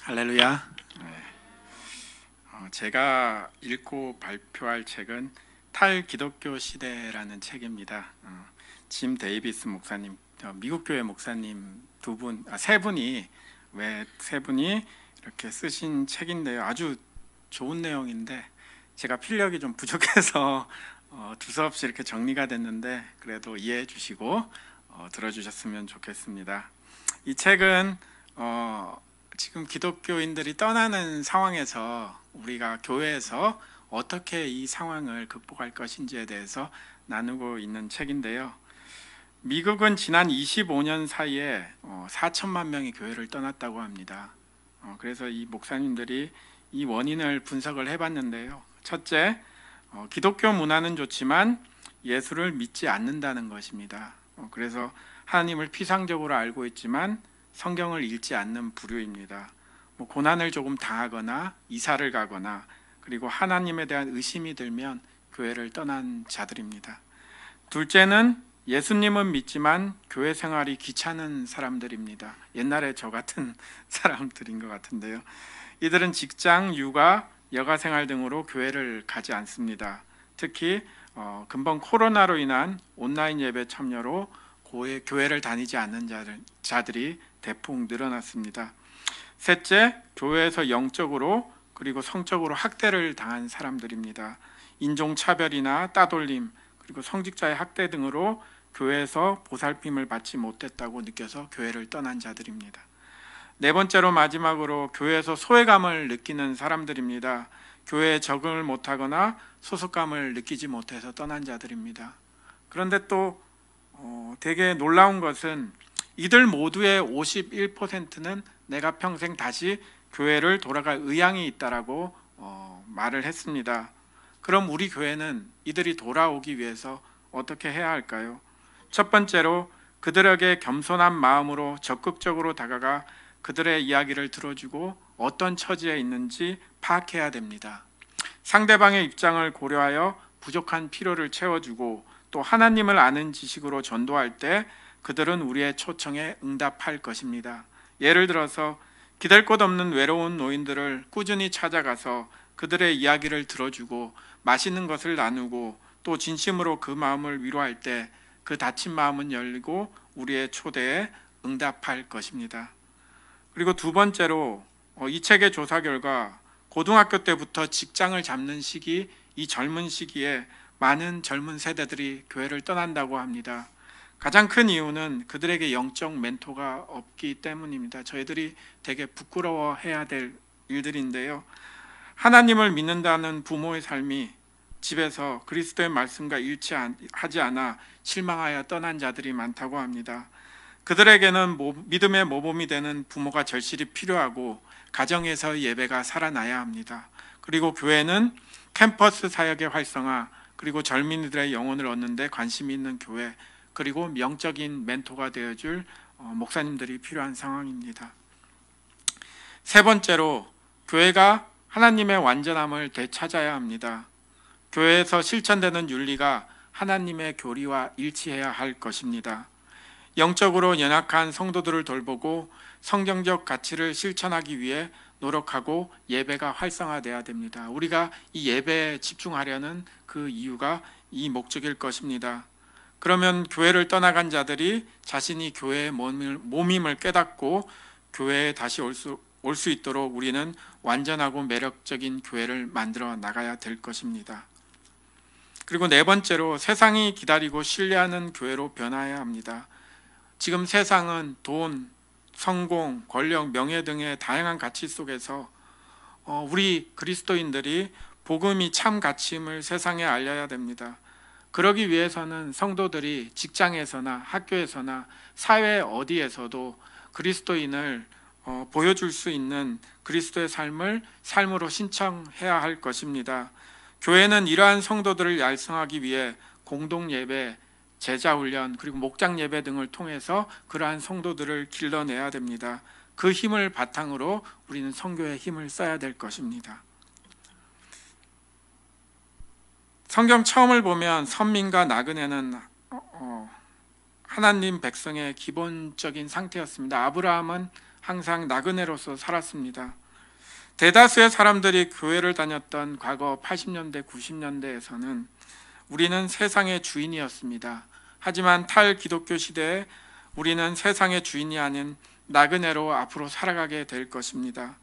할렐루야. 네. 제가 읽고 발표할 책은 탈기독교 시대라는 책입니다. 짐 데이비스 목사님, 미국 교회 목사님 세 분이 이렇게 쓰신 책인데요. 아주 좋은 내용인데 제가 필력이 좀 부족해서 두서없이 이렇게 정리가 됐는데 그래도 이해해 주시고 들어주셨으면 좋겠습니다. 이 책은 지금 기독교인들이 떠나는 상황에서 우리가 교회에서 어떻게 이 상황을 극복할 것인지에 대해서 나누고 있는 책인데요. 미국은 지난 25년 사이에 4천만 명이 교회를 떠났다고 합니다. 그래서 이 목사님들이 이 원인을 분석을 해봤는데요. 첫째, 기독교 문화는 좋지만 예수를 믿지 않는다는 것입니다. 그래서 하나님을 피상적으로 알고 있지만 성경을 읽지 않는 부류입니다. 고난을 조금 당하거나 이사를 가거나 그리고 하나님에 대한 의심이 들면 교회를 떠난 자들입니다. 둘째는 예수님은 믿지만 교회 생활이 귀찮은 사람들입니다. 옛날에 저 같은 사람들인 것 같은데요. 이들은 직장, 육아, 여가 생활 등으로 교회를 가지 않습니다. 특히 금번 코로나로 인한 온라인 예배 참여로 교회를 다니지 않는 자들이 대폭 늘어났습니다. 셋째, 교회에서 영적으로 그리고 성적으로 학대를 당한 사람들입니다. 인종차별이나 따돌림 그리고 성직자의 학대 등으로 교회에서 보살핌을 받지 못했다고 느껴서 교회를 떠난 자들입니다. 네 번째로 마지막으로 교회에서 소외감을 느끼는 사람들입니다. 교회에 적응을 못하거나 소속감을 느끼지 못해서 떠난 자들입니다. 그런데 또 되게 놀라운 것은 이들 모두의 51%는 내가 평생 다시 교회를 돌아갈 의향이 있다라고 말을 했습니다. 그럼 우리 교회는 이들이 돌아오기 위해서 어떻게 해야 할까요? 첫 번째로 그들에게 겸손한 마음으로 적극적으로 다가가 그들의 이야기를 들어주고 어떤 처지에 있는지 파악해야 됩니다. 상대방의 입장을 고려하여 부족한 필요를 채워주고 또 하나님을 아는 지식으로 전도할 때 그들은 우리의 초청에 응답할 것입니다. 예를 들어서 기댈 곳 없는 외로운 노인들을 꾸준히 찾아가서 그들의 이야기를 들어주고 맛있는 것을 나누고 또 진심으로 그 마음을 위로할 때 그 다친 마음은 열리고 우리의 초대에 응답할 것입니다. 그리고 두 번째로 이 책의 조사 결과 고등학교 때부터 직장을 잡는 시기, 이 젊은 시기에 많은 젊은 세대들이 교회를 떠난다고 합니다. 가장 큰 이유는 그들에게 영적 멘토가 없기 때문입니다. 저희들이 되게 부끄러워해야 될 일들인데요. 하나님을 믿는다는 부모의 삶이 집에서 그리스도의 말씀과 일치하지 않아 실망하여 떠난 자들이 많다고 합니다. 그들에게는 믿음의 모범이 되는 부모가 절실히 필요하고 가정에서 예배가 살아나야 합니다. 그리고 교회는 캠퍼스 사역의 활성화 그리고 젊은이들의 영혼을 얻는 데 관심이 있는 교회 그리고 영적인 멘토가 되어줄 목사님들이 필요한 상황입니다. 세 번째로 교회가 하나님의 완전함을 되찾아야 합니다. 교회에서 실천되는 윤리가 하나님의 교리와 일치해야 할 것입니다. 영적으로 연약한 성도들을 돌보고 성경적 가치를 실천하기 위해 노력하고 예배가 활성화돼야 됩니다. 우리가 이 예배에 집중하려는 그 이유가 이 목적일 것입니다. 그러면 교회를 떠나간 자들이 자신이 교회의 몸임을 깨닫고 교회에 다시 올 수 있도록 우리는 완전하고 매력적인 교회를 만들어 나가야 될 것입니다. 그리고 네 번째로 세상이 기다리고 신뢰하는 교회로 변화해야 합니다. 지금 세상은 돈, 성공, 권력, 명예 등의 다양한 가치 속에서 우리 그리스도인들이 복음이 참 가치임을 세상에 알려야 됩니다. 그러기 위해서는 성도들이 직장에서나 학교에서나 사회 어디에서도 그리스도인을 보여줄 수 있는 그리스도의 삶으로 신청해야 할 것입니다. 교회는 이러한 성도들을 양성하기 위해 공동예배, 제자훈련 그리고 목장예배 등을 통해서 그러한 성도들을 길러내야 됩니다. 그 힘을 바탕으로 우리는 선교의 힘을 써야 될 것입니다. 성경 처음을 보면 선민과 나그네는 하나님 백성의 기본적인 상태였습니다. 아브라함은 항상 나그네로서 살았습니다. 대다수의 사람들이 교회를 다녔던 과거 80년대, 90년대에서는 우리는 세상의 주인이었습니다. 하지만 탈기독교 시대에 우리는 세상의 주인이 아닌 나그네로 앞으로 살아가게 될 것입니다.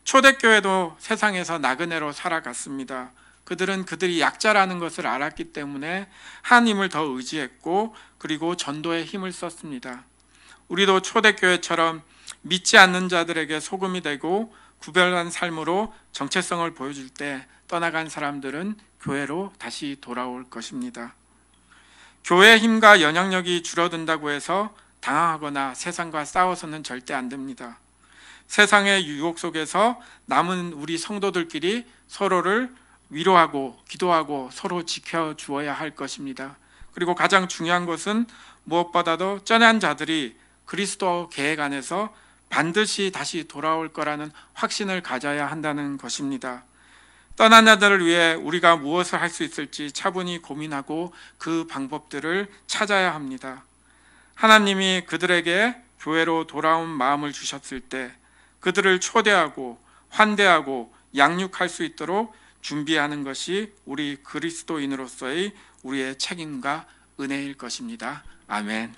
초대교회도 세상에서 나그네로 살아갔습니다. 그들은 그들이 약자라는 것을 알았기 때문에 하나님을 더 의지했고 그리고 전도에 힘을 썼습니다. 우리도 초대교회처럼 믿지 않는 자들에게 소금이 되고 구별한 삶으로 정체성을 보여줄 때 떠나간 사람들은 교회로 다시 돌아올 것입니다. 교회의 힘과 영향력이 줄어든다고 해서 당황하거나 세상과 싸워서는 절대 안 됩니다. 세상의 유혹 속에서 남은 우리 성도들끼리 서로를 위로하고 기도하고 서로 지켜주어야 할 것입니다. 그리고 가장 중요한 것은 무엇보다도 떠난 자들이 그리스도 계획 안에서 반드시 다시 돌아올 거라는 확신을 가져야 한다는 것입니다. 떠난 자들을 위해 우리가 무엇을 할 수 있을지 차분히 고민하고 그 방법들을 찾아야 합니다. 하나님이 그들에게 교회로 돌아온 마음을 주셨을 때 그들을 초대하고 환대하고 양육할 수 있도록 준비하는 것이 우리 그리스도인으로서의 우리의 책임과 은혜일 것입니다. 아멘.